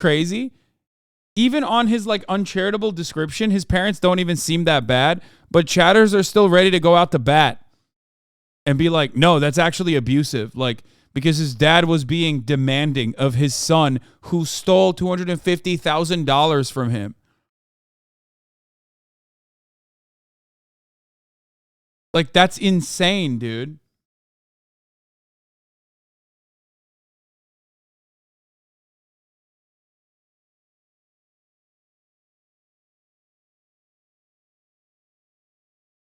crazy? Even on his like uncharitable description, his parents don't even seem that bad, but chatters are still ready to go out to bat and be like, no, that's actually abusive. Like, because his dad was being demanding of his son who stole $250,000 from him. Like, that's insane, dude.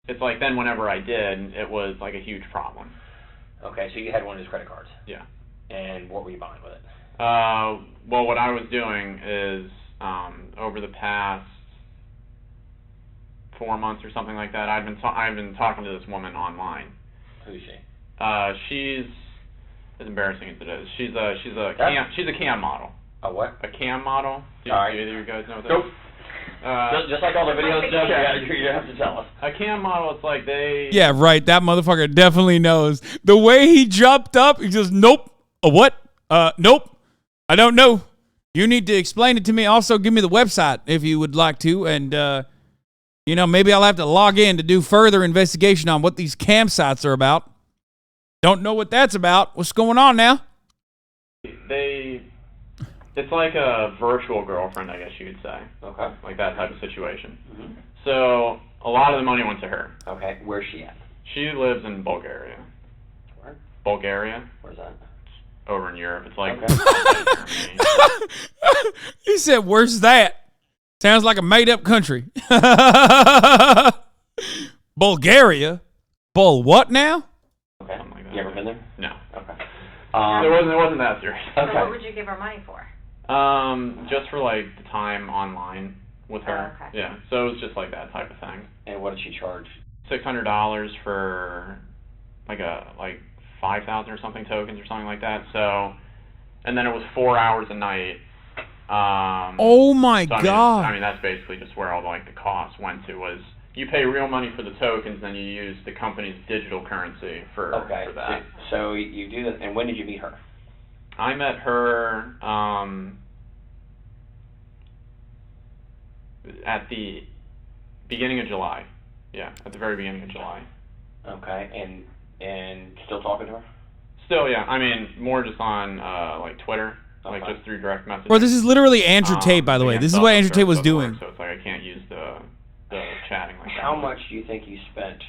It's like then whenever I did, it was like a huge problem. Okay, so you had one of his credit cards. Yeah. And what were you buying with it? Well, what I was doing is over the past 4 months or something like that, I've been talking to this woman online. Who's she? She's as embarrassing as it is. She's a cam model. A what? A cam model. Do All right. either of you guys know what that Nope. is? Just like all the video stuff, you have to tell us. A cam model, it's like they... Yeah, right. That motherfucker definitely knows. The way he jumped up, he says, nope. A what? Nope. I don't know. You need to explain it to me. Also, give me the website if you would like to. And, maybe I'll have to log in to do further investigation on what these campsites are about. Don't know what that's about. What's going on now? It's like a virtual girlfriend, I guess you could say. Okay. Like that type of situation. Mm-hmm. So a lot of the money went to her. Okay. Where's she at? She lives in Bulgaria. Where? Bulgaria. Where's that? Over in Europe. It's like... Okay. He said, where's that? Sounds like a made-up country. Bulgaria? What now? Okay. Something like that. You ever been there? No. Okay. It wasn't that serious. Okay. So what would you give her money for? Just for like the time online with her. Oh, okay. Yeah. So it was just like that type of thing. And what did she charge? $600 for like 5,000 or something tokens or something like that. So, and then it was 4 hours a night. Oh my so God. I mean that's basically just where all like the costs went to, was you pay real money for the tokens, then you use the company's digital currency for that. So you do that, and when did you meet her? I met her at the beginning of July. Yeah, at the very beginning of July. Okay, and still talking to her? Still, yeah. I mean, more just on like Twitter, okay. like just through direct messaging. Bro, this is literally Andrew Tate, by the way. This is what Andrew Tate was doing. So it's like I can't use the chatting like that. How much do you think you spent?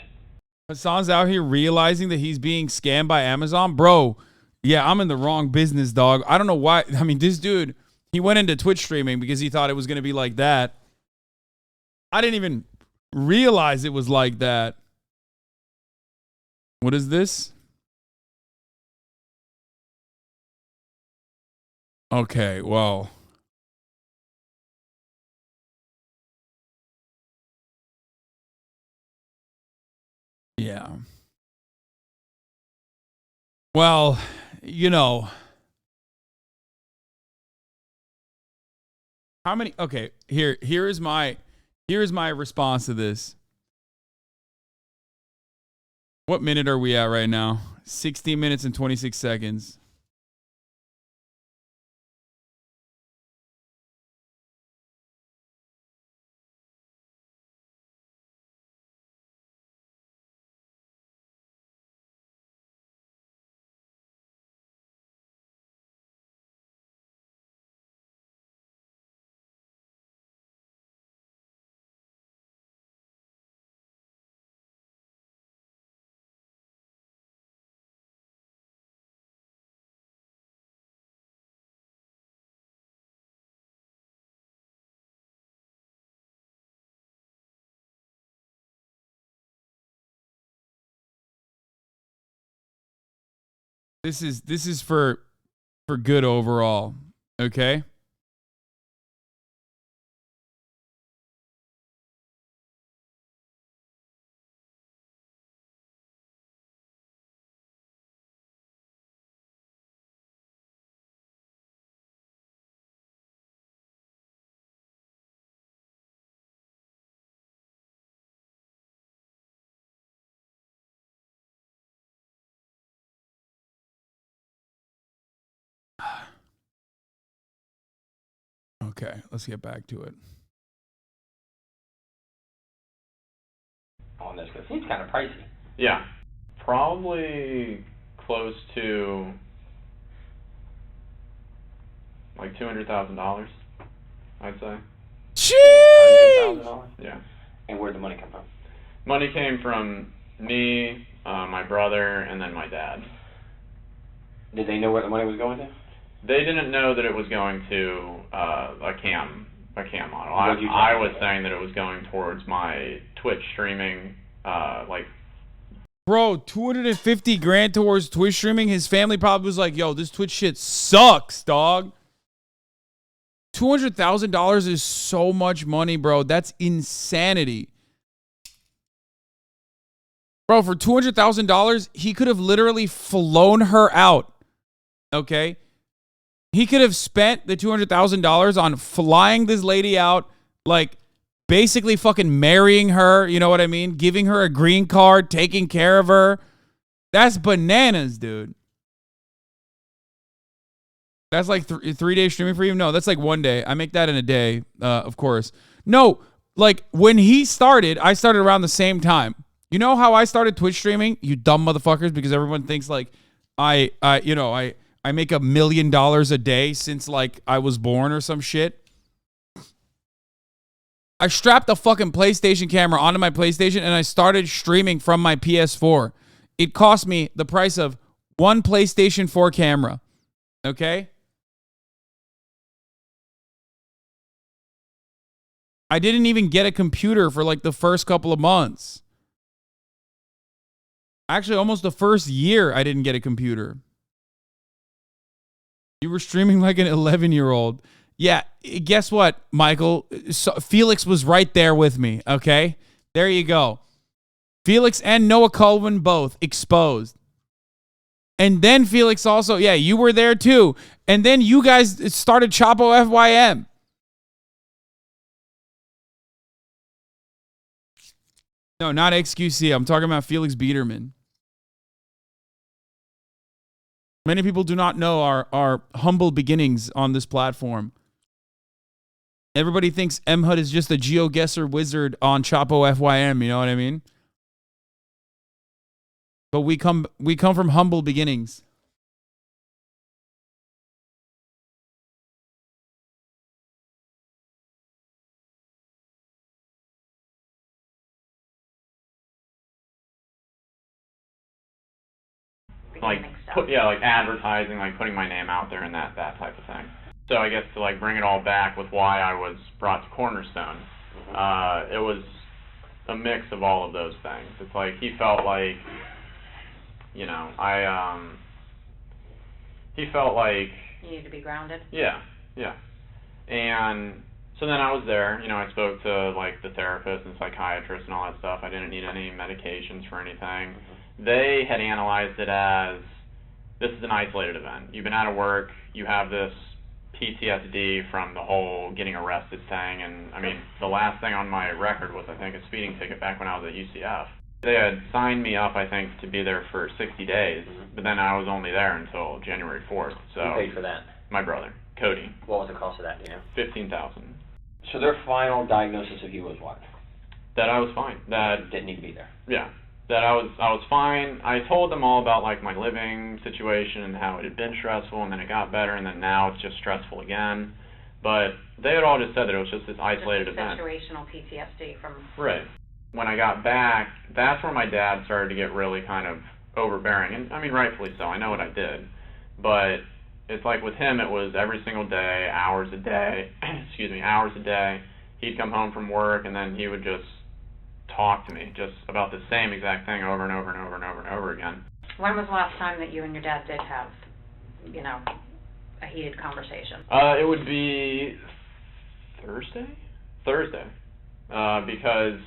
Hassan's out here realizing that he's being scammed by Amazon. Bro, yeah, I'm in the wrong business, dog. I don't know why. I mean, this dude, he went into Twitch streaming because he thought it was going to be like that. I didn't even realize it was like that. What is this? Okay, well. Yeah. Well, how many? Okay, here is my response to this. What minute are we at right now? 16 minutes and 26 seconds. This is for good overall, okay? Okay, let's get back to it. On this, 'cause it seems kind of pricey. Yeah, probably close to like $200,000, I'd say. Jeez! $100,000? Yeah. And where'd the money come from? Money came from me, my brother, and then my dad. Did they know where the money was going to? They didn't know that it was going to a cam model. What'd you I tell was them? saying that it was going towards my Twitch streaming, like. Bro, 250 grand towards Twitch streaming. His family probably was like, yo, this Twitch shit sucks, dog. $200,000 is so much money, bro. That's insanity. Bro, for $200,000, he could have literally flown her out. Okay? He could have spent the $200,000 on flying this lady out, like basically fucking marrying her, you know what I mean? Giving her a green card, taking care of her. That's bananas, dude. That's like 3 days streaming for you? No, that's like 1 day. I make that in a day, of course. No, like when he started, I started around the same time. You know how I started Twitch streaming, you dumb motherfuckers, because everyone thinks like I make $1 million a day since like I was born or some shit. I strapped a fucking PlayStation camera onto my PlayStation and I started streaming from my PS4. It cost me the price of one PlayStation 4 camera. Okay? I didn't even get a computer for like the first couple of months. Actually, almost the first year I didn't get a computer. You were streaming like an 11-year-old. Yeah, guess what, Michael? So Felix was right there with me, okay? There you go. Felix and Noah Colvin both exposed. And then Felix also, yeah, you were there too. And then you guys started Chapo FYM. No, not XQC. I'm talking about Felix Biederman. Many people do not know our humble beginnings on this platform. Everybody thinks MHUD is just a GeoGuessr wizard on Chapo FYM, you know what I mean? But we come from humble beginnings. Like like advertising, like putting my name out there and that type of thing. So I guess to like bring it all back with why I was brought to Cornerstone, it was a mix of all of those things. It's like he felt like, you know, he felt like you need to be grounded. Yeah. And so then I was there, you know, I spoke to like the therapist and psychiatrist and all that stuff. I didn't need any medications for anything. They had analyzed it as, this is an isolated event. You've been out of work, you have this PTSD from the whole getting arrested thing, and I mean, the last thing on my record was, I think, a speeding ticket back when I was at UCF. They had signed me up, I think, to be there for 60 days, but then I was only there until January 4th, so... Who paid for that? My brother, Cody. What was the cost of that, do you know? $15,000. So their final diagnosis of you was what? That I was fine. That... Didn't need to be there. Yeah. That I was fine. I told them all about like my living situation and how it had been stressful, and then it got better, and then now it's just stressful again. But they had all just said that it was just this isolated event. Situational PTSD from... Right. When I got back, that's where my dad started to get really kind of overbearing, and I mean rightfully so. I know what I did, but it's like with him, it was every single day, hours a day. Hours a day. He'd come home from work, and then he would just talk to me just about the same exact thing over and over and over and over and over again. When was the last time that you and your dad did have, you know, a heated conversation? It would be Thursday, because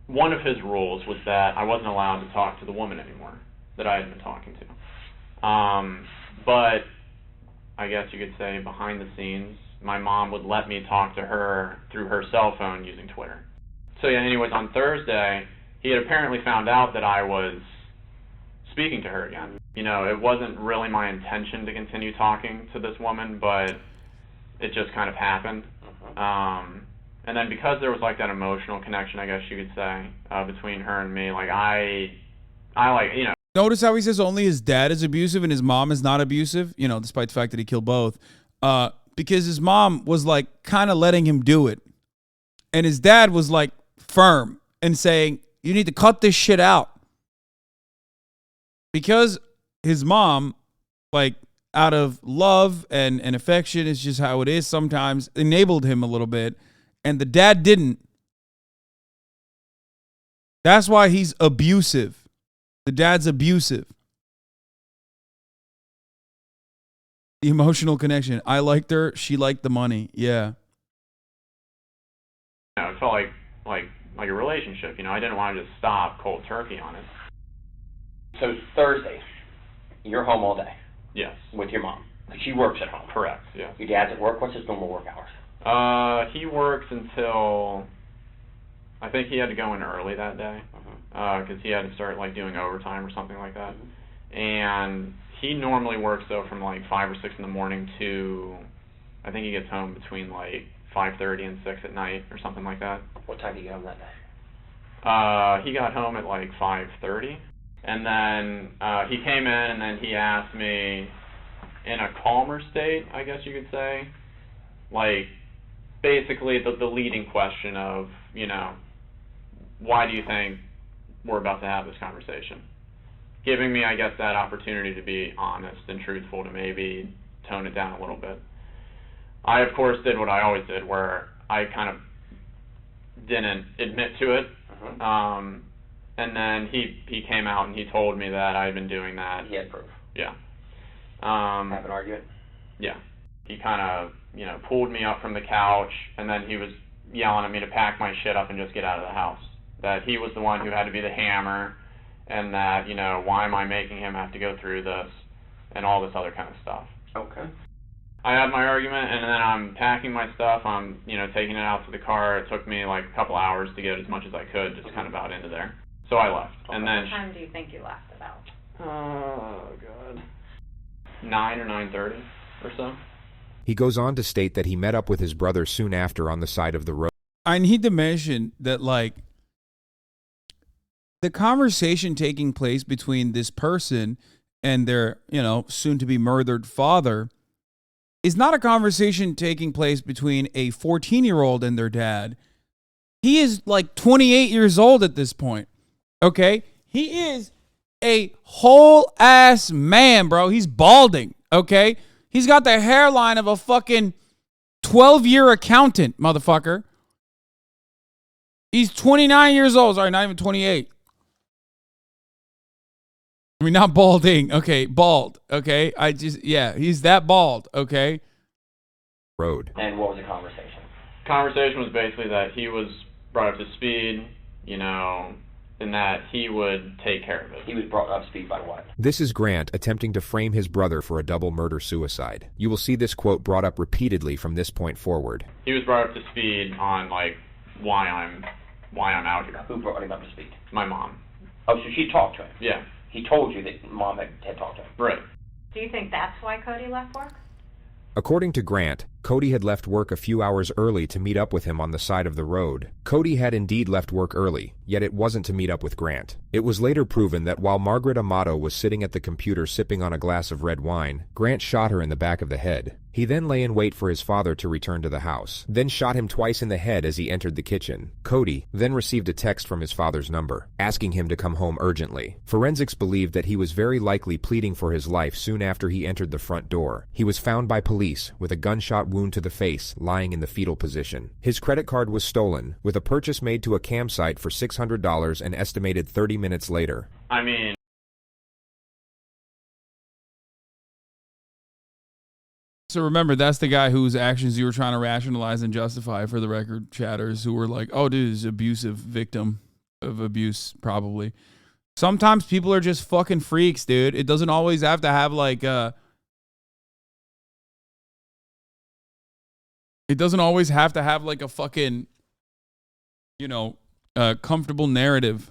one of his rules was that I wasn't allowed to talk to the woman anymore that I had been talking to. But I guess you could say behind the scenes, my mom would let me talk to her through her cell phone using Twitter. So yeah, anyways, on Thursday, he had apparently found out that I was speaking to her again. You know, it wasn't really my intention to continue talking to this woman, but it just kind of happened. And then because there was like that emotional connection, I guess you could say, between her and me, like I like, you know. Notice how he says only his dad is abusive and his mom is not abusive, you know, despite the fact that he killed both. Because his mom was like kind of letting him do it. And his dad was like firm and saying, you need to cut this shit out. Because his mom, like out of love and affection, is just how it is sometimes, enabled him a little bit. And the dad didn't. That's why he's abusive. The dad's abusive. The emotional connection. I liked her. She liked the money. Yeah. You know, it felt like a relationship. You know, I didn't want to just stop cold turkey on it. So Thursday, you're home all day. Yes. With your mom. She works at home. Correct. Yeah. Your dad's at work. What's his normal work hours? He works until, I think he had to go in early that day, because he had to start like doing overtime or something like that. And he normally works though from like 5 or 6 in the morning to, I think he gets home between like 5:30 and 6 at night or something like that. What time did you get home that day? He got home at like 5:30, and then he came in and then he asked me in a calmer state, I guess you could say, like basically the leading question of, you know, why do you think we're about to have this conversation? Giving me, I guess, that opportunity to be honest and truthful, to maybe tone it down a little bit. I, of course, did what I always did, where I kind of didn't admit to it. And then he came out and he told me that I had been doing that. He had proof. Yeah. Have an argument? Yeah. He kind of, you know, pulled me up from the couch, and then he was yelling at me to pack my shit up and just get out of the house. That he was the one who had to be the hammer, and that, you know, why am I making him have to go through this, and all this other kind of stuff. Okay. I had my argument, and then I'm packing my stuff. I'm, you know, taking it out to the car. It took me like a couple hours to get as much as I could, just kind of out into there. So I left. Okay. And then what time do you think you left about? Oh God, 9 or 9:30 or so. He goes on to state that he met up with his brother soon after on the side of the road. I need to mention that, like, the conversation taking place between this person and their, you know, soon-to-be murdered father is not a conversation taking place between a 14-year-old and their dad. He is like 28 years old at this point, okay? He is a whole-ass man, bro. He's balding, okay? He's got the hairline of a fucking 12-year accountant, motherfucker. He's 29 years old. Sorry, not even 28. I mean, not balding. Okay, bald. Okay, he's that bald. Okay. Road. And what was the conversation? Conversation was basically that he was brought up to speed, you know, and that he would take care of it. He was brought up to speed by what? This is Grant attempting to frame his brother for a double murder-suicide. You will see this quote brought up repeatedly from this point forward. He was brought up to speed on, like, why I'm out here. Who brought him up to speed? My mom. Oh, so she talked to him? Yeah. He told you that mom had talked to him? Right. Do you think that's why Cody left work? According to Grant, Cody had left work a few hours early to meet up with him on the side of the road. Cody had indeed left work early, yet it wasn't to meet up with Grant. It was later proven that while Margaret Amato was sitting at the computer sipping on a glass of red wine, Grant shot her in the back of the head. He then lay in wait for his father to return to the house, then shot him twice in the head as he entered the kitchen. Cody then received a text from his father's number, asking him to come home urgently. Forensics believed that he was very likely pleading for his life soon after he entered the front door. He was found by police with a gunshot wound to the face, lying in the fetal position. His credit card was stolen, with a purchase made to a campsite for $600 and estimated 30 minutes later. I mean, So remember, that's the guy whose actions you were trying to rationalize and justify, for the record, chatters, who were like, oh, dude, is abusive victim of abuse, probably. Sometimes people are just fucking freaks, dude. It doesn't always have to have, like, it doesn't always have to have, like, a fucking, you know, comfortable narrative.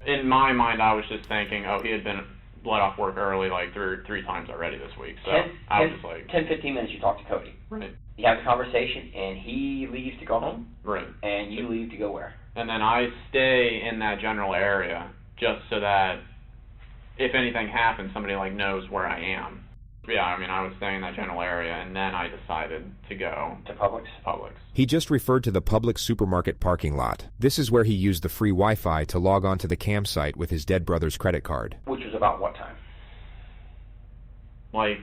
in my mind, I was just thinking, oh, he had been let off work early like three times already this week. So I was just like 10-15 minutes you talk to Cody. Right. You have a conversation, and he leaves to go home. Right. And you leave to go where? And then I stay in that general area just so that if anything happens, somebody like knows where I am. Yeah, I mean, I was staying in that general area, and then I decided to go to Publix. He just referred to the Publix supermarket parking lot. This is where he used the free Wi-Fi to log on to the campsite with his dead brother's credit card. Which was about what time? Like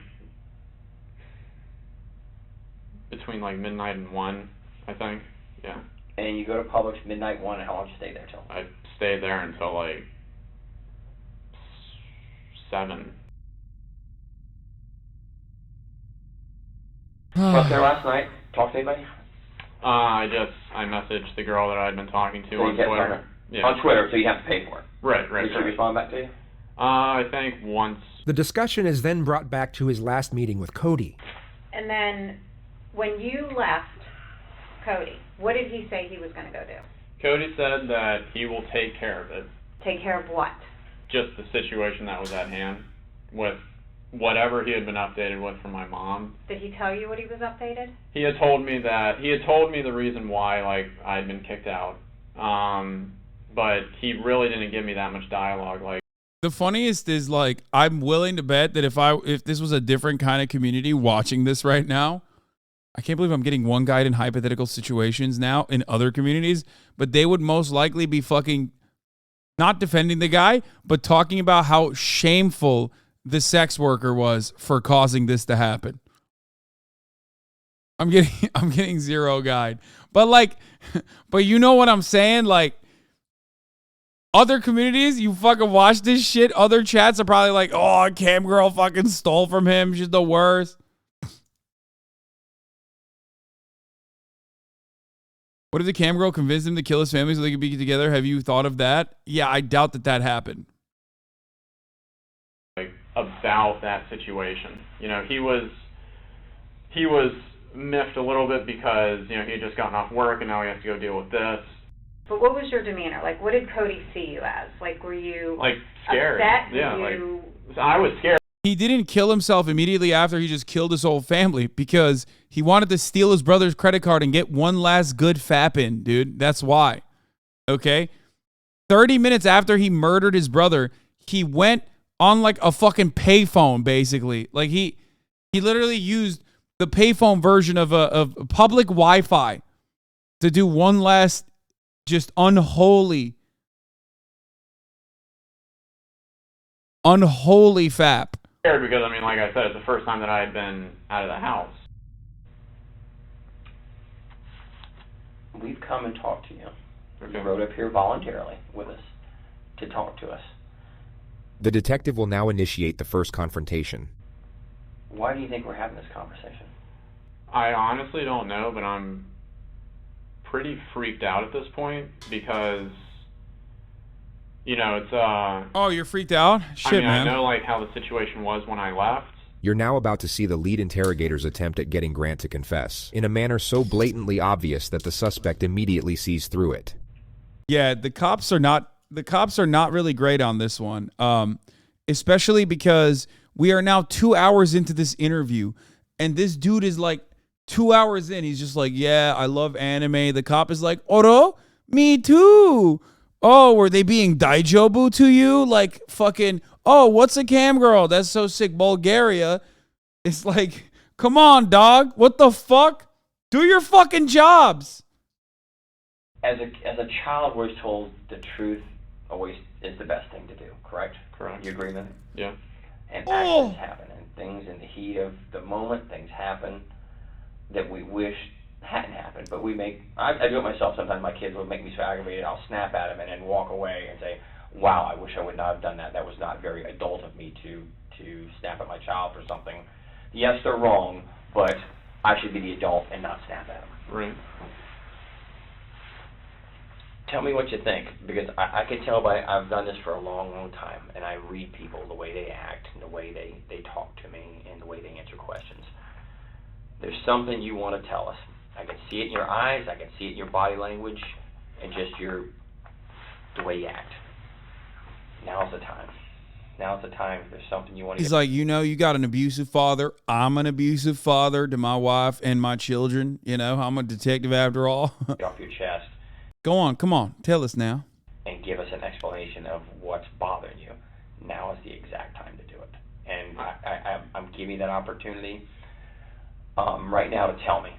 between like midnight and 1, I think. Yeah. And you go to Publix midnight 1, and how long did you stay there till? I stayed there until like 7. Slept there last night. Talked to anybody? I messaged the girl that I'd been talking to on Twitter. Yeah. On Twitter, so you have to pay for it. Right. Did she respond back to you? I think once. The discussion is then brought back to his last meeting with Cody. And then, when you left Cody, what did he say he was going to go do? Cody said that he will take care of it. Take care of what? Just the situation that was at hand with whatever he had been updated with from my mom. Did he tell you what he was updated? He had told me the reason why like I had been kicked out. But he really didn't give me that much dialogue. Like the funniest is like I'm willing to bet that if this was a different kind of community watching this right now, I can't believe I'm getting one guide in hypothetical situations now in other communities, but they would most likely be fucking not defending the guy, but talking about how shameful the sex worker was for causing this to happen. I'm getting zero guide. But you know what I'm saying? Like, other communities, you fucking watch this shit, other chats are probably like, oh, cam girl fucking stole from him. She's the worst. What if the cam girl convinced him to kill his family so they could be together? Have you thought of that? Yeah, I doubt that happened. Like about that situation, you know, he was miffed a little bit because he had just gotten off work and now he has to go deal with this. But what was your demeanor? Like, what did Cody see you as? Like, were you like scared? Upset? Yeah, I was scared. He didn't kill himself immediately after he just killed his whole family because he wanted to steal his brother's credit card and get one last good fap in, dude. That's why. Okay? 30 minutes after he murdered his brother, he went on like a fucking payphone, basically. Like he literally used the payphone version of public Wi-Fi to do one last just unholy fap. Because I mean, like I said, it's the first time that I had been out of the house. We've come and talked to you. Okay. You rode up here voluntarily with us to talk to us. The detective will now initiate the first confrontation. Why do you think we're having this conversation? I honestly don't know, but I'm pretty freaked out at this point because, it's Oh, you're freaked out? Shit, man. I know like how the situation was when I left. You're now about to see the lead interrogator's attempt at getting Grant to confess, in a manner so blatantly obvious that the suspect immediately sees through it. Yeah, the cops are not really great on this one, especially because we are now 2 hours into this interview, and this dude is like 2 hours in. He's just like, yeah, I love anime. The cop is like, Oro, me too. Oh, were they being daijobu to you? Like fucking, oh, what's a cam girl? That's so sick. Bulgaria. It's like, come on, dog. What the fuck? Do your fucking jobs. As a child, we're told the truth always is the best thing to do, correct? Correct. You agree with it? Yeah. And actions happen, and things in the heat of the moment, things happen that we wish hadn't happened. But I do it myself sometimes. My kids will make me so aggravated, I'll snap at them and then walk away and say, wow, I wish I would not have done that. That was not very adult of me to snap at my child for something. Yes, they're wrong, but I should be the adult and not snap at them. Right. Tell me what you think, because I can tell I've done this for a long, long time, and I read people, the way they act, and the way they talk to me, and the way they answer questions. There's something you want to tell us. I can see it in your eyes, I can see it in your body language, and just the way you act. Now's the time. Now's the time. If there's something you want to He's get like, you got an abusive father. I'm an abusive father to my wife and my children. I'm a detective after all. off your chest Go on, come on, tell us now. and give us an explanation of what's bothering you, now is the exact time to do it. And I'm giving you that opportunity right now to tell me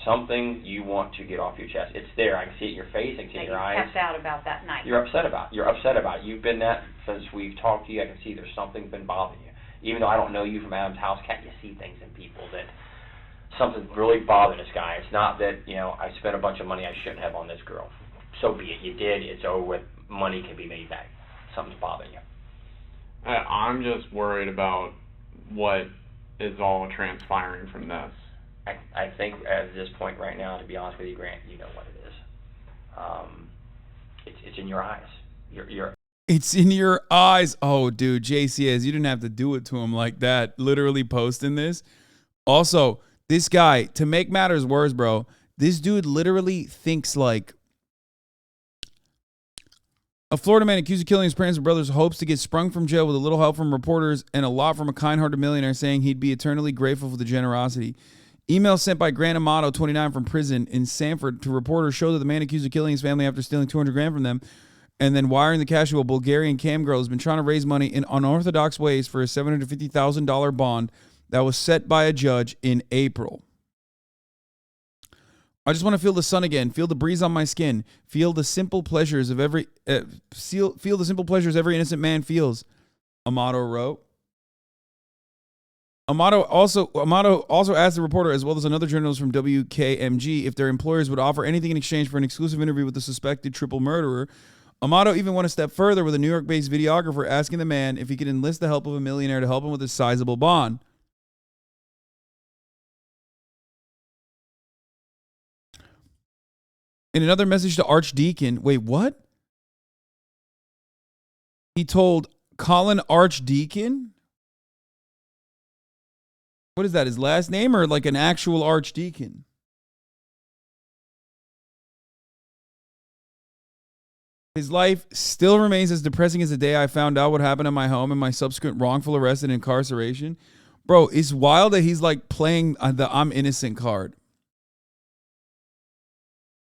something you want to get off your chest. It's there. I can see it in your face. I can see it in your eyes. You kept out about that night. You're upset about it. You've been that since we've talked to you. I can see there's something been bothering you. Even though I don't know you from Adam's house, can't you see things in people that something's really bothering this guy? It's not that, I spent a bunch of money I shouldn't have on this girl. So be it. You did. It's over with. Money can be made back. Something's bothering you. I'm just worried about what is all transpiring from this. I think at this point right now, to be honest with you, Grant, you know what it is. It's in your eyes. It's in your eyes. Oh, dude, JCS, you didn't have to do it to him like that, literally posting this. Also, this guy, to make matters worse, bro, this dude literally thinks like a Florida man accused of killing his parents and brothers hopes to get sprung from jail with a little help from reporters and a lot from a kind-hearted millionaire saying he'd be eternally grateful for the generosity. Email sent by Grant Amato, 29, from prison in Sanford to reporters show that the man accused of killing his family after stealing $200,000 from them and then wiring the cash to a Bulgarian cam girl has been trying to raise money in unorthodox ways for a $750,000 bond that was set by a judge in April. I just want to feel the sun again, feel the breeze on my skin, feel the simple pleasures of every feel the simple pleasures every innocent man feels, Amato wrote. Amato also asked the reporter, as well as another journalist from WKMG, if their employers would offer anything in exchange for an exclusive interview with the suspected triple murderer. Amato even went a step further with a New York-based videographer asking the man if he could enlist the help of a millionaire to help him with his sizable bond. In another message to Archdeacon, wait, what? He told Colin Archdeacon? What is that, his last name or like an actual archdeacon? His life still remains as depressing as the day I found out what happened in my home and my subsequent wrongful arrest and incarceration. Bro, it's wild that he's like playing the I'm innocent card.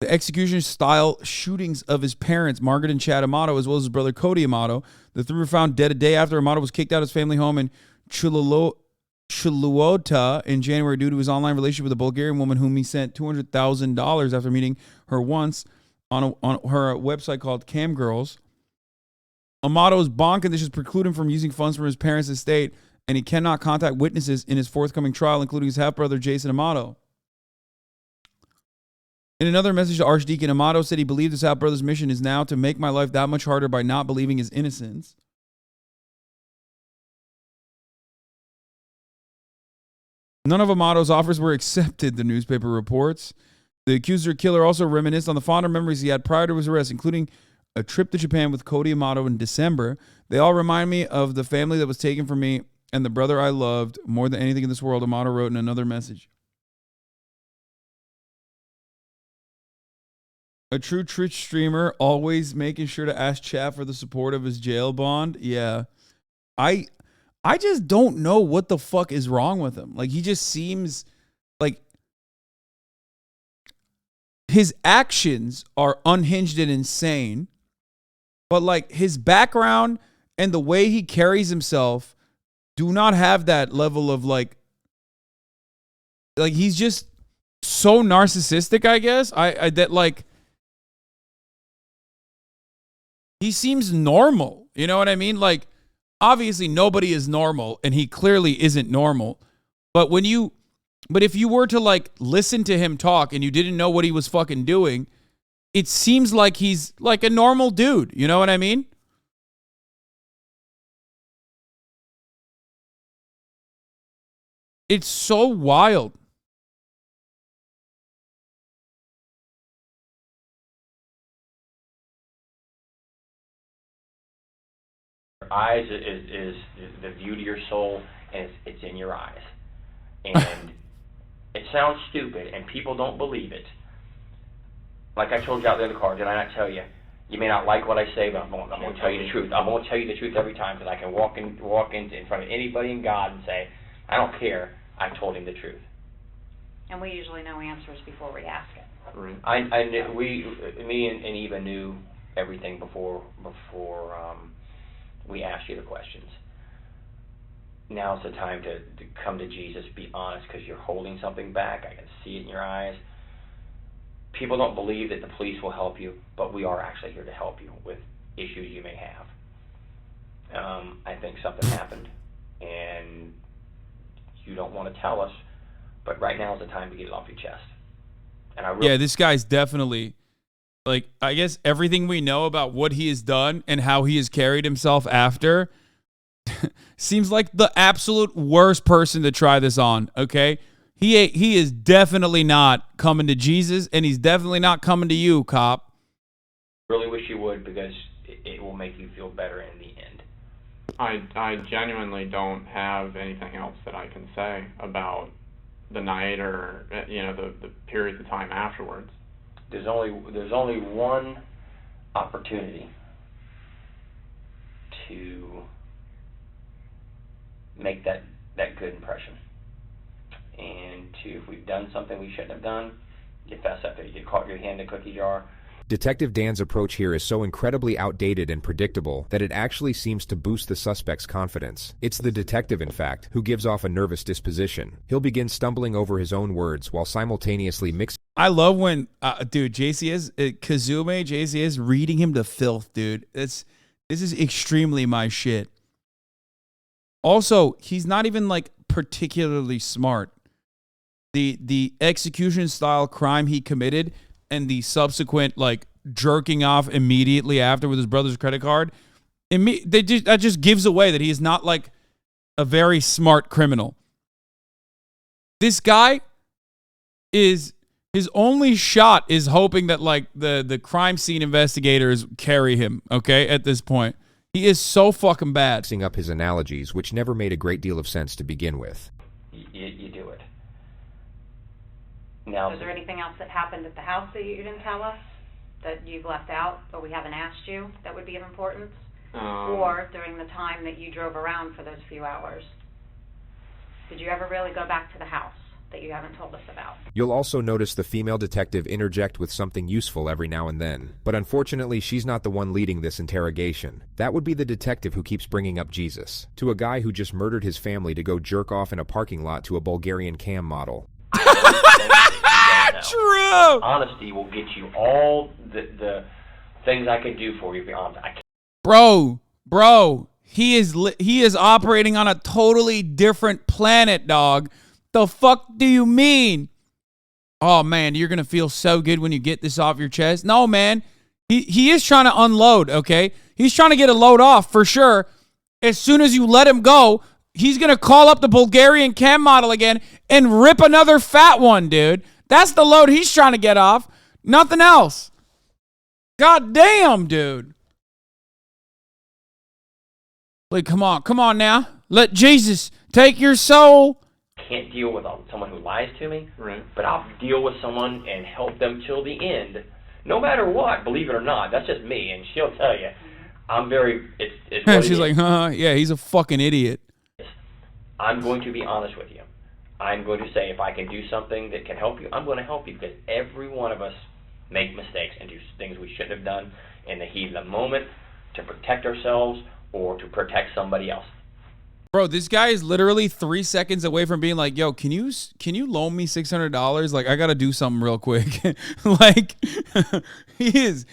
The execution style shootings of his parents, Margaret and Chad Amato, as well as his brother Cody Amato. The three were found dead a day after Amato was kicked out of his family home in Chuluota in January due to his online relationship with a Bulgarian woman whom he sent $200,000 after meeting her once on her website called Cam Girls. Amato's bond conditions preclude him from using funds from his parents' estate, and he cannot contact witnesses in his forthcoming trial, including his half-brother Jason Amato. In another message to Archdeacon, Amato said he believed his half-brother's mission is now to make my life that much harder by not believing his innocence. None of Amato's offers were accepted, the newspaper reports. The accuser killer also reminisced on the fonder memories he had prior to his arrest, including a trip to Japan with Cody Amato in December. They all remind me of the family that was taken from me and the brother I loved more than anything in this world, Amato wrote in another message. A true Twitch streamer, always making sure to ask chat for the support of his jail bond. Yeah. I just don't know what the fuck is wrong with him. Like, he just seems like his actions are unhinged and insane, but like his background and the way he carries himself do not have that level of like he's just so narcissistic, I guess. That like he seems normal. You know what I mean? Like, obviously nobody is normal, and he clearly isn't normal. But if you were to like listen to him talk and you didn't know what he was fucking doing, it seems like he's like a normal dude. You know what I mean? It's so wild. Eyes is the view to your soul, and it's in your eyes. And it sounds stupid, and people don't believe it. Like I told you out there in the car, did I not tell you? You may not like what I say, but I'm going to tell you the truth. I'm going to tell you the truth every time, because I can walk in front of anybody in God and say, I don't care, I told him the truth. And we usually know answers before we ask it. Right. Me and Eva knew everything before we asked you the questions. Now's the time to come to Jesus, be honest, because you're holding something back. I can see it in your eyes. People don't believe that the police will help you, but we are actually here to help you with issues you may have. I think something happened, and you don't want to tell us, but right now is the time to get it off your chest. And yeah, this guy's definitely, like, I guess everything we know about what he has done and how he has carried himself after seems like the absolute worst person to try this on, okay? He is definitely not coming to Jesus, and he's definitely not coming to you, cop. Really wish you would, because it will make you feel better in the end. I genuinely don't have anything else that I can say about the night or the periods of time afterwards. There's only one opportunity to make that good impression. And if we've done something we shouldn't have done, you fess up. You caught your hand in the cookie jar. Detective Dan's approach here is so incredibly outdated and predictable that it actually seems to boost the suspect's confidence. It's the detective, in fact, who gives off a nervous disposition. He'll begin stumbling over his own words while simultaneously mixing. I love when, dude, JCS, Kazume, JCS reading him to filth, dude. This is extremely my shit. Also, he's not even, like, particularly smart. The execution style crime he committed and the subsequent, like, jerking off immediately after with his brother's credit card, that just gives away that he is not, like, a very smart criminal. This guy his only shot is hoping that, like, the crime scene investigators carry him, okay, at this point. He is so fucking bad. Mixing up his analogies, which never made a great deal of sense to begin with. You do it. Now, is there anything else that happened at the house that you didn't tell us, that you've left out, or we haven't asked you, that would be of importance? Or during the time that you drove around for those few hours? Did you ever really go back to the house that you haven't told us about? You'll also notice the female detective interject with something useful every now and then. But unfortunately, she's not the one leading this interrogation. That would be the detective who keeps bringing up Jesus, to a guy who just murdered his family to go jerk off in a parking lot to a Bulgarian cam model. True. Honesty will get you all the things I could do for you. Be honest. Bro, he is operating on a totally different planet, dog. The fuck do you mean? Oh man, you're gonna feel so good when you get this off your chest. No, man, he is trying to unload. Okay, he's trying to get a load off for sure. As soon as you let him go, he's gonna call up the Bulgarian cam model again and rip another fat one, dude. That's the load he's trying to get off. Nothing else. God damn, dude. Like, come on now. Let Jesus take your soul. Can't deal with someone who lies to me, Right. but I'll deal with someone and help them till the end, no matter what. Believe it or not, that's just me, and she'll tell you. I'm very. It's what She's like, yeah, he's a fucking idiot. I'm going to be honest with you. I'm going to say if I can do something that can help you, I'm going to help you, because every one of us make mistakes and do things we shouldn't have done in the heat of the moment to protect ourselves or to protect somebody else. Bro, this guy is literally 3 seconds away from being like, yo, can you loan me $600? Like, I got to do something real quick. Like, he's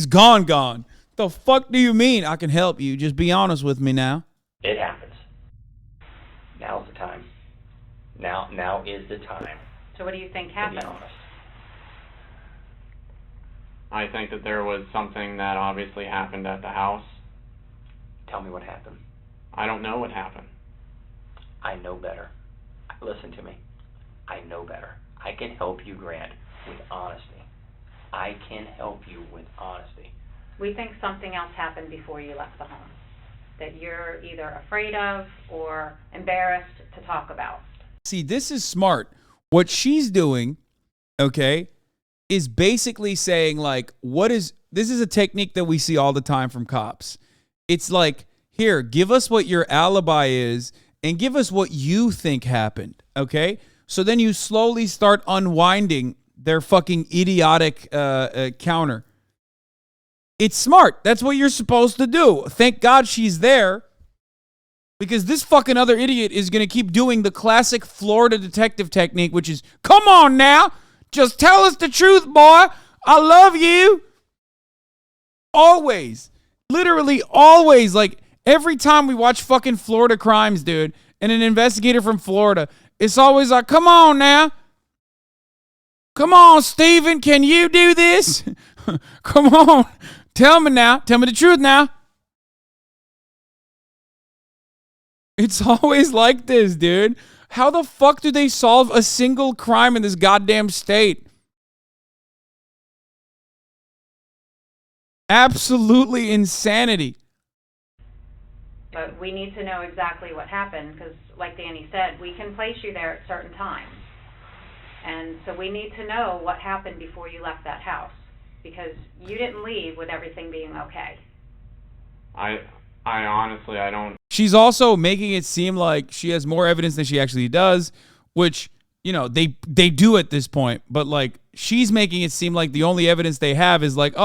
gone. The fuck do you mean I can help you? Just be honest with me now. It happens. Now's the time. Now is the time. So what do you think To happened? be honest. I think that there was something that obviously happened at the house. Tell me what happened. I don't know what happened. I know better. Listen to me. I know better. I can help you, Grant, with honesty. I can help you with honesty. We think something else happened before you left the home that you're either afraid of or embarrassed to talk about. See, this is smart. What she's doing, okay, is basically saying, like, what is this is a technique that we see all the time from cops. It's like, here, give us what your alibi is and give us what you think happened, okay? So then you slowly start unwinding their fucking idiotic counter. It's smart. That's what you're supposed to do. Thank God she's there, because this fucking other idiot is going to keep doing the classic Florida detective technique, which is, come on now, just tell us the truth, boy. I love you. Always. Literally always. Like, every time we watch fucking Florida crimes, dude, and an investigator from Florida, it's always like, come on now. Come on, Steven, can you do this? Come on. Tell me now. Tell me the truth now. It's always like this, dude. How the fuck do they solve a single crime in this goddamn state? Absolutely insanity. But we need to know exactly what happened because, like Danny said, we can place you there at certain times. And so we need to know what happened before you left that house, because you didn't leave with everything being okay. I honestly, I don't. She's also making it seem like she has more evidence than she actually does, which, you know, they do at this point. But, like, she's making it seem like the only evidence they have is like, you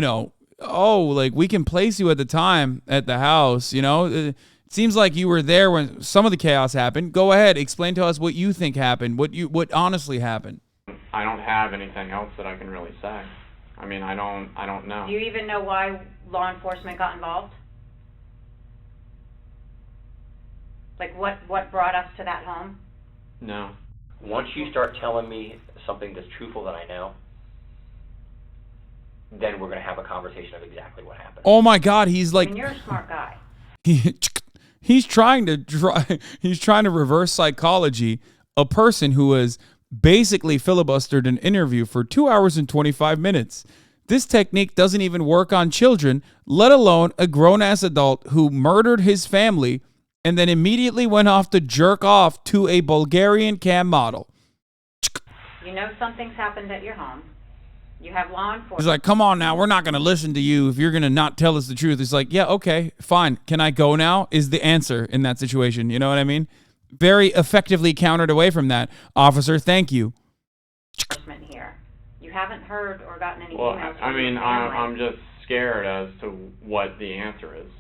know, like, we can place you at the time at the house, you know. It seems like you were there when some of the chaos happened. Go ahead, explain to us what you think happened, what honestly happened. I don't have anything else that I can really say. I mean, I don't know. Do you even know why law enforcement got involved? Like, what brought us to that home? No. Once you start telling me something that's truthful that I know, then we're going to have a conversation of exactly what happened. Oh my God, he's like, I mean, you're a smart guy. He's trying to reverse psychology a person who has basically filibustered an interview for 2 hours and 25 minutes. This technique doesn't even work on children, let alone a grown-ass adult who murdered his family and then immediately went off to jerk off to a Bulgarian cam model. You know something's happened at your home. You have law enforcement. He's like, come on now, we're not going to listen to you if you're going to not tell us the truth. It's like, yeah, okay, fine. Can I go now? Is the answer in that situation. You know what I mean? Very effectively countered away from that. Officer, thank you. Here. You haven't heard or gotten any Well, emails. I mean, I'm just scared as to what the answer is.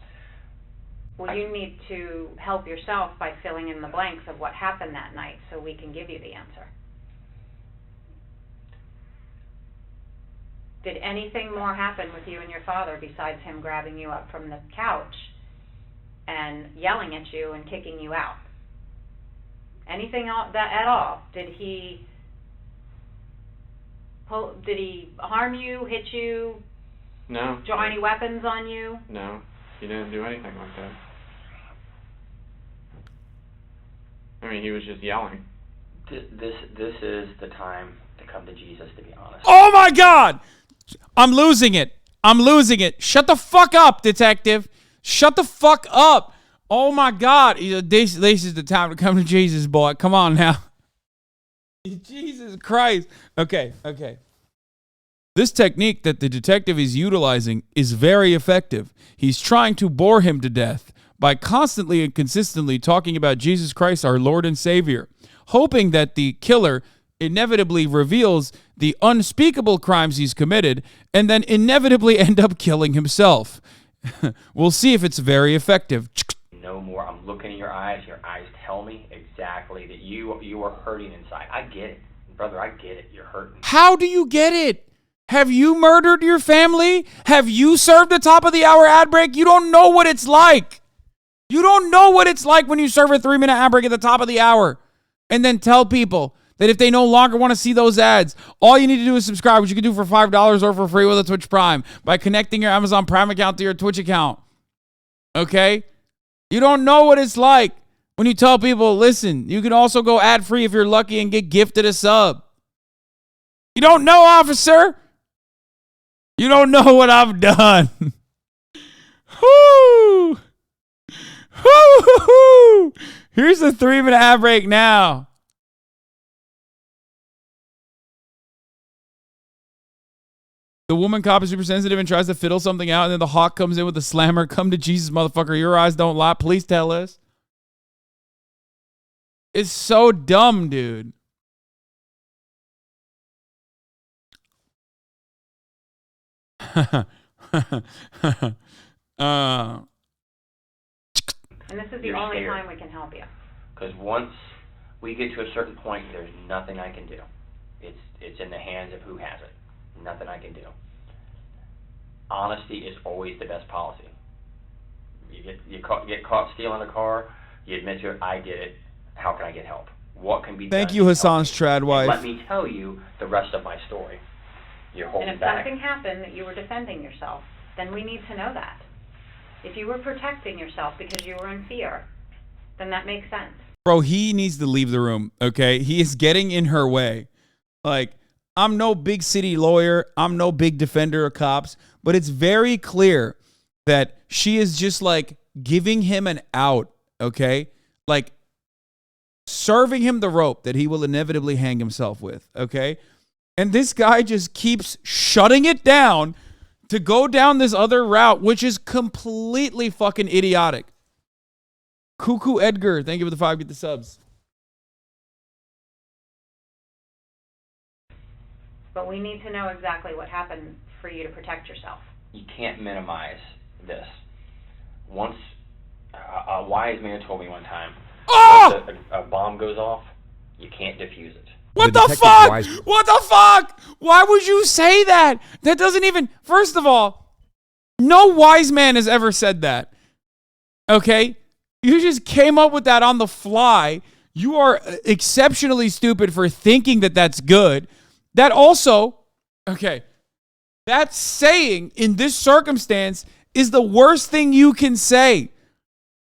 Well, you need to help yourself by filling in the blanks of what happened that night so we can give you the answer. Did anything more happen with you and your father besides him grabbing you up from the couch and yelling at you and kicking you out? Anything at all? Did he harm you, hit you? No. Draw any weapons on you? No, he didn't do anything like that. I mean, he was just yelling. This is the time to come to Jesus, to be honest. Oh my God! I'm losing it. Shut the fuck up, detective. Shut the fuck up. Oh my God. This is the time to come to Jesus, boy. Come on now. Jesus Christ. Okay. This technique that the detective is utilizing is very effective. He's trying to bore him to death by constantly and consistently talking about Jesus Christ, our Lord and Savior, hoping that the killer inevitably reveals the unspeakable crimes he's committed and then inevitably end up killing himself. We'll see if it's very effective. No more. I'm looking in your eyes. Your eyes tell me exactly that you are hurting inside. I get it. Brother, I get it. You're hurting. How do you get it? Have you murdered your family? Have you served the top of the hour ad break? You don't know what it's like. You don't know what it's like when you serve a 3-minute ad break at the top of the hour and then tell people that if they no longer want to see those ads, all you need to do is subscribe, which you can do for $5 or for free with a Twitch Prime by connecting your Amazon Prime account to your Twitch account. Okay? You don't know what it's like when you tell people, listen, you can also go ad-free if you're lucky and get gifted a sub. You don't know, officer. You don't know what I've done. Whoo! Whoo! Here's a 3-minute ad break now. The woman cop is super sensitive and tries to fiddle something out, and then the hawk comes in with a slammer. Come to Jesus, motherfucker. Your eyes don't lie. Please tell us. It's so dumb, dude. And this is the You're only scared. time we can help you. Because once we get to a certain point, there's nothing I can do. It's in the hands of who has it. Nothing I can do. Honesty is always the best policy. You get caught stealing a car, you admit to it, I did it. How can I get help? What can be done? Thank you, Hassan's trad wife. Let me tell you the rest of my story. You're holding And if back. something happened that you were defending yourself, then we need to know that. If you were protecting yourself because you were in fear, then that makes sense. Bro, he needs to leave the room, okay? He is getting in her way. Like, I'm no big city lawyer. I'm no big defender of cops. But it's very clear that she is just, like, giving him an out, okay? Like, serving him the rope that he will inevitably hang himself with, okay? And this guy just keeps shutting it down to go down this other route, which is completely fucking idiotic. Cuckoo Edgar, thank you for the 5, get the subs. But we need to know exactly what happened for you to protect yourself. You can't minimize this. Once a wise man told me one time, Oh! once a bomb goes off, you can't defuse it. What The the detective fuck? wise- What the fuck? Why would you say that? That doesn't even, first of all, no wise man has ever said that. Okay? You just came up with that on the fly. You are exceptionally stupid for thinking that that's good. That also, okay, that saying in this circumstance is the worst thing you can say.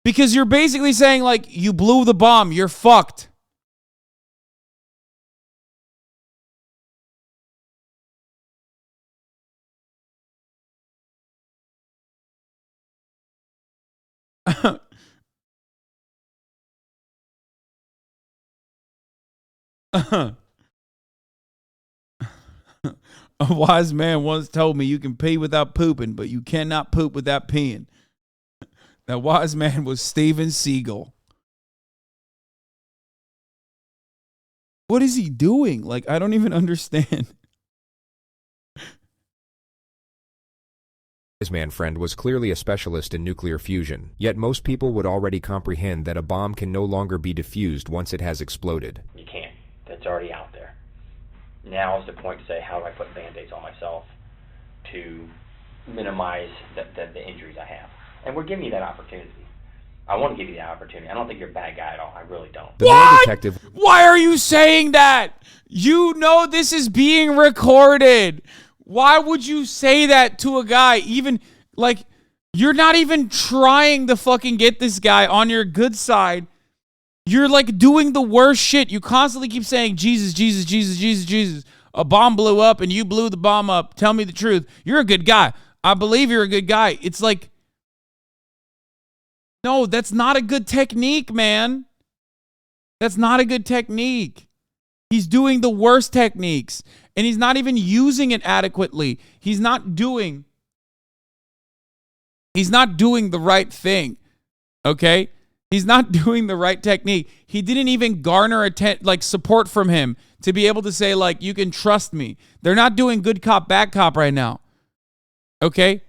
Because you're basically saying, like, you blew the bomb, you're fucked. A wise man once told me you can pee without pooping, but you cannot poop without peeing. That wise man was Steven Seagal. What is he doing? Like, I don't even understand. His man friend was clearly a specialist in nuclear fusion, yet most people would already comprehend that a bomb can no longer be diffused once it has exploded. You can't. That's already out there. Now is the point to say, how do I put Band-Aids on myself to minimize the injuries I have? And we're giving you that opportunity. I want to give you that opportunity. I don't think you're a bad guy at all. I really don't. The man What? detective Why are you saying that? You know this is being recorded. Why would you say that to a guy? Even, like, you're not even trying to fucking get this guy on your good side. You're, like, doing the worst shit. You constantly keep saying, Jesus, Jesus, Jesus, Jesus, Jesus. A bomb blew up and you blew the bomb up. Tell me the truth. You're a good guy. I believe you're a good guy. It's like, no, that's not a good technique, man. That's not a good technique. He's doing the worst techniques, and he's not even using it adequately. He's not doing the right thing, okay? He's not doing the right technique. He didn't even garner support from him to be able to say, like, you can trust me. They're not doing good cop, bad cop right now, okay?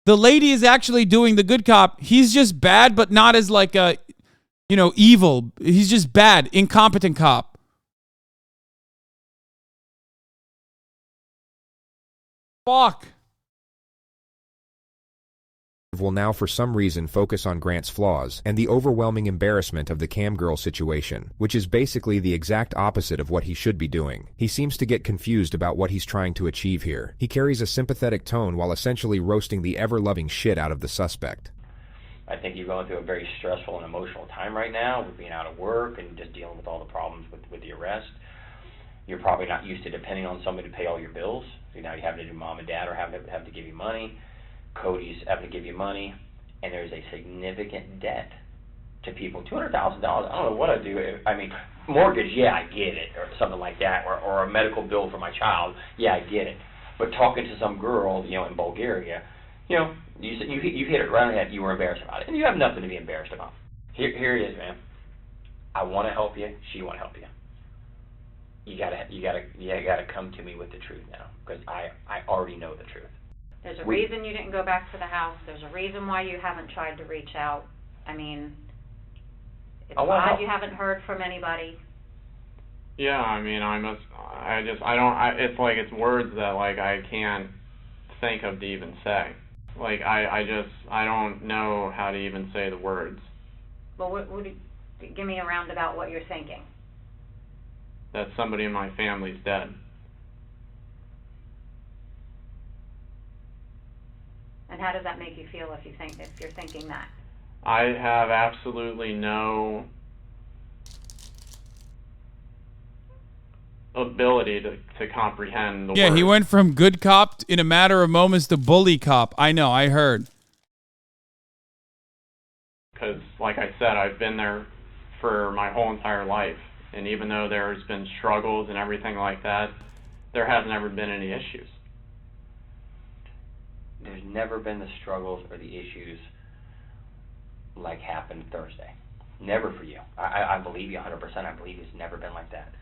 The lady is actually doing the good cop. He's just bad, but not as like a, evil. He's just bad, incompetent cop. Fuck. will now for some reason focus on Grant's flaws and the overwhelming embarrassment of the cam girl situation, which is basically the exact opposite of what he should be doing. He seems to get confused about what he's trying to achieve here. He carries a sympathetic tone while essentially roasting the ever-loving shit out of the suspect. I think you're going through a very stressful and emotional time right now with being out of work and just dealing with all the problems with the arrest. You're probably not used to depending on somebody to pay all your bills. So now you have to do mom and dad or have to give you money. Cody's having to give you money. And there's a significant debt to people. $200,000, I don't know what I'd do. I mean, mortgage, yeah, I get it, or something like that, or a medical bill for my child, yeah, I get it. But talking to some girl, in Bulgaria, you hit it right on the head. You were embarrassed about it, and you have nothing to be embarrassed about. Here it is, man. I want to help you. She want to help you. You gotta come to me with the truth now, because I already know the truth. There's a reason you didn't go back to the house. There's a reason why you haven't tried to reach out. I mean, it's odd you haven't heard from anybody. Yeah, I mean, it's like it's words that, like, I can't think of to even say. Like, I don't know how to even say the words. Well, give me a roundabout what you're thinking. That somebody in my family's dead. And how does that make you feel if you're thinking that? I have absolutely no ability to comprehend the words. Yeah, he went from good cop in a matter of moments to bully cop. I know, I heard. Because, like I said, I've been there for my whole entire life. And even though there's been struggles and everything like that, there has never been any issues. There's never been the struggles or the issues like happened Thursday. Never for you. I believe you 100%. I believe it's never been like that.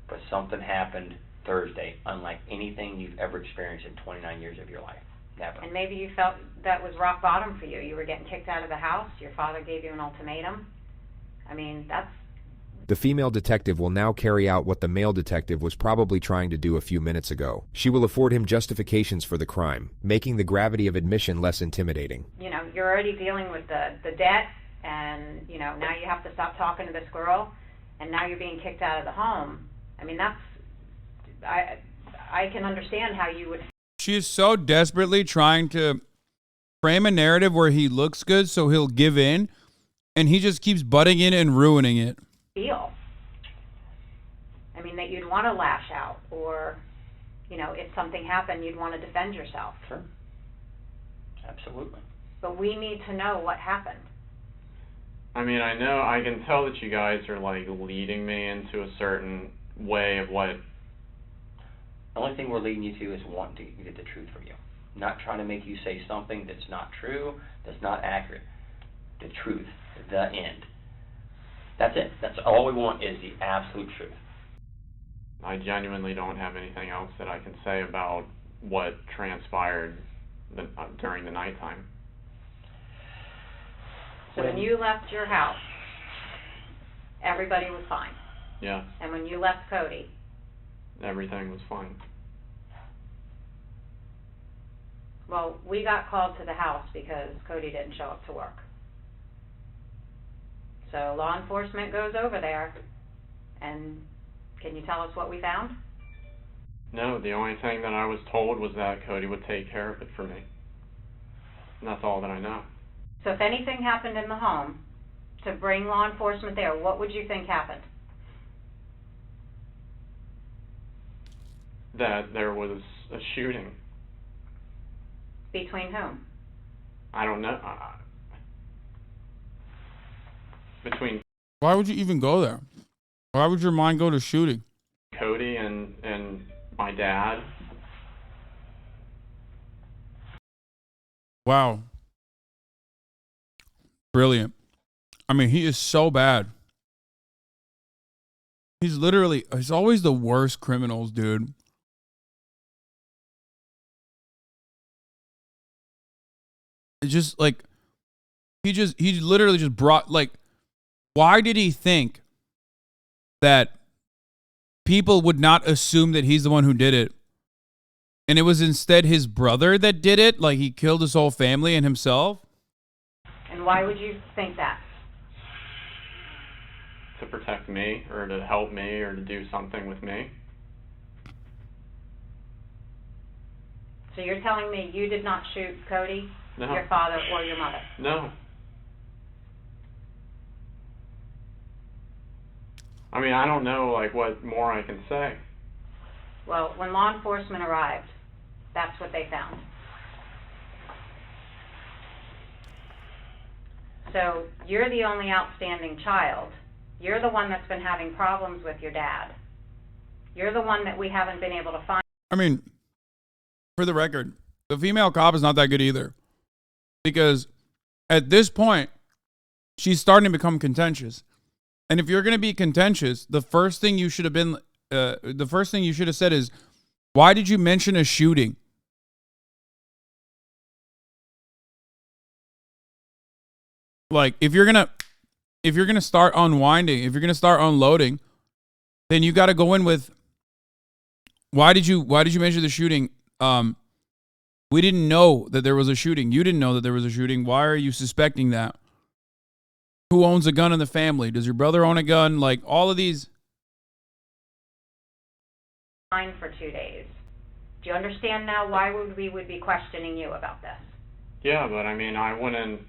But something happened Thursday, unlike anything you've ever experienced in 29 years of your life. Never. And maybe you felt that was rock bottom for you. You were getting kicked out of the house. Your father gave you an ultimatum. I mean, that's... The female detective will now carry out what the male detective was probably trying to do a few minutes ago. She will afford him justifications for the crime, making the gravity of admission less intimidating. You're already dealing with the debt, and, now you have to stop talking to this girl, and now you're being kicked out of the home. I mean, I can understand how you would... She is so desperately trying to frame a narrative where he looks good so he'll give in, and he just keeps butting in and ruining it. Feel. I mean, that you'd want to lash out, or, if something happened, you'd want to defend yourself. Sure. Absolutely. But we need to know what happened. I mean, I can tell that you guys are, like, leading me into a certain way of what... The only thing we're leading you to is wanting to get the truth from you. Not trying to make you say something that's not true, that's not accurate. The truth. The end. That's it. That's all we want, is the absolute truth. I genuinely don't have anything else that I can say about what transpired during the nighttime. So when you left your house, everybody was fine. Yeah. And when you left Cody, everything was fine. Well, we got called to the house because Cody didn't show up to work. So law enforcement goes over there, and can you tell us what we found? No, the only thing that I was told was that Cody would take care of it for me. And that's all that I know. So if anything happened in the home, to bring law enforcement there, what would you think happened? That there was a shooting. Between whom? I don't know. Between... Why would you even go there? Why would your mind go to shooting? Cody and my dad. Wow. Brilliant. I mean, he is so bad. He's always the worst criminals, dude. It's just like, he literally just brought, like, why did he think that people would not assume that he's the one who did it? And it was instead his brother that did it? Like, he killed his whole family and himself? And why would you think that? To protect me, or to help me, or to do something with me. So you're telling me you did not shoot Cody, No. your father, or your mother? No. I mean, I don't know, like, what more I can say. Well, when law enforcement arrived, that's what they found. So you're the only outstanding child. You're the one that's been having problems with your dad. You're the one that we haven't been able to find. I mean, For the record, the female cop is not that good either. Because at this point, she's starting to become contentious. And if you're going to be contentious, the first thing you should have said is, why did you mention a shooting? Like, if you're going to start unwinding, if you're going to start unloading, then you got to go in with, why did you mention the shooting? We didn't know that there was a shooting. You didn't know that there was a shooting. Why are you suspecting that? Who owns a gun in the family? Does your brother own a gun? Like, all of these. Fine for 2 days. Do you understand now why we would be questioning you about this? Yeah, but I mean, I wouldn't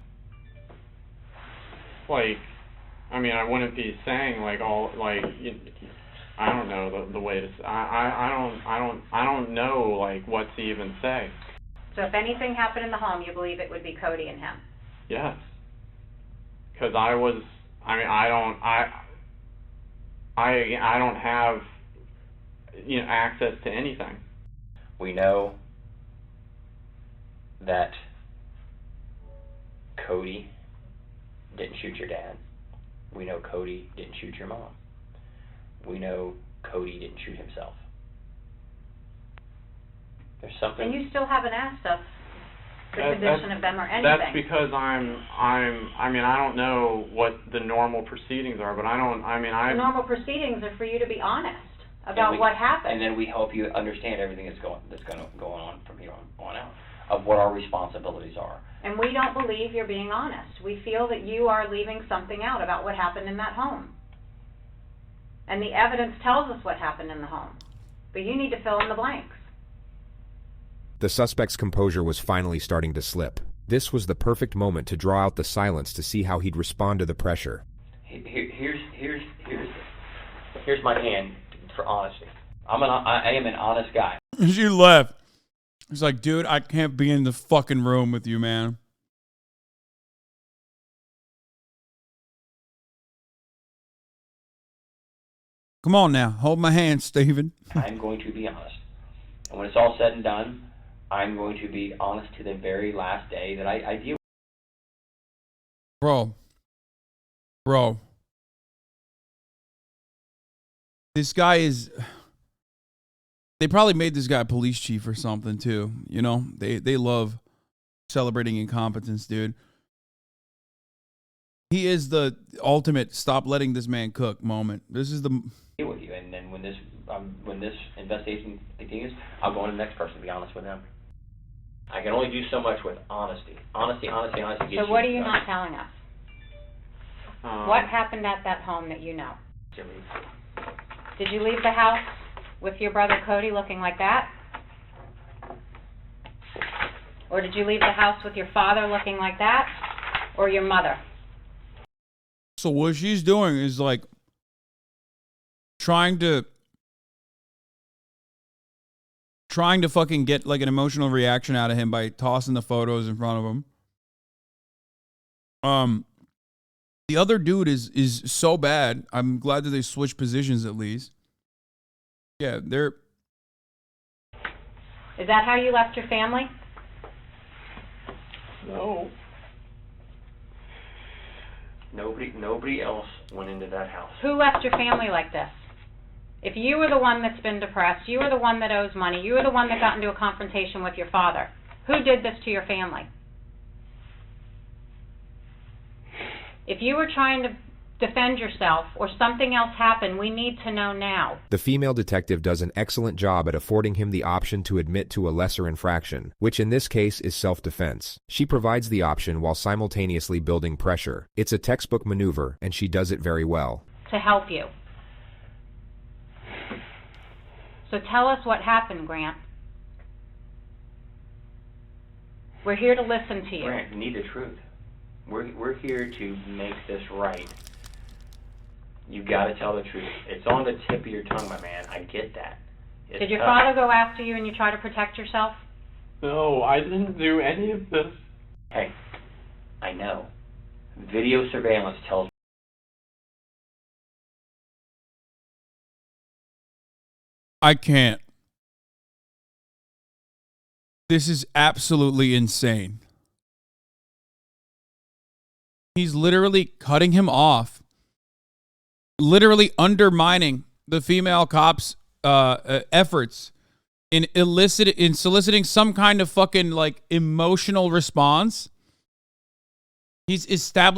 be saying like all like I don't know the way to. I don't know like what to even say. So if anything happened in the home, you believe it would be Cody and him? Yes. Because I don't have access to anything. We know that Cody didn't shoot your dad. We know Cody didn't shoot your mom. We know Cody didn't shoot himself. There's something. And you still haven't asked us the condition of them or anything. That's because I don't know what the normal proceedings are, but The normal proceedings are for you to be honest about what happened. And then we help you understand everything that's going on from here on out, of what our responsibilities are. And we don't believe you're being honest. We feel that you are leaving something out about what happened in that home. And the evidence tells us what happened in the home. But you need to fill in the blanks. The suspect's composure was finally starting to slip. This was the perfect moment to draw out the silence to see how he'd respond to the pressure. Here's my hand for honesty. I am an honest guy. She left. He's like, dude, I can't be in the fucking room with you, man. Come on now. Hold my hand, Steven. I'm going to be honest. And when it's all said and done, I'm going to be honest to the very last day that I deal with. Bro. This guy is... They probably made this guy police chief or something too. You know, they love celebrating incompetence, dude. He is the ultimate stop letting this man cook moment. This is the deal with you, and then when this investigation continues, I'll go on to the next person to be honest with them. I can only do so much with honesty. Honesty. So what are you not telling us? What happened at that home that you know? Did you leave the house with your brother Cody looking like that? Or did you leave the house with your father looking like that? Or your mother? So what she's doing is like trying to fucking get like an emotional reaction out of him by tossing the photos in front of him. The other dude is so bad. I'm glad that they switched positions at least. Yeah, they're... Is that how you left your family? No. Nobody else went into that house. Who left your family like this? If you were the one that's been depressed, you were the one that owes money, you were the one that got into a confrontation with your father, who did this to your family? If you were trying to defend yourself or something else happened, we need to know now. The female detective does an excellent job at affording him the option to admit to a lesser infraction, which in this case is self-defense. She provides the option while simultaneously building pressure. It's a textbook maneuver, and she does it very well. To help you. So tell us what happened, Grant. We're here to listen to you. Grant, you need the truth. We're here to make this right. You got to tell the truth. It's on the tip of your tongue, my man. I get that. Did your father go after you and you try to protect yourself? No, I didn't do any of this. Hey, I know. Video surveillance tells I can't. This is absolutely insane. He's literally cutting him off, literally undermining the female cop's efforts in soliciting some kind of fucking like emotional response. He's established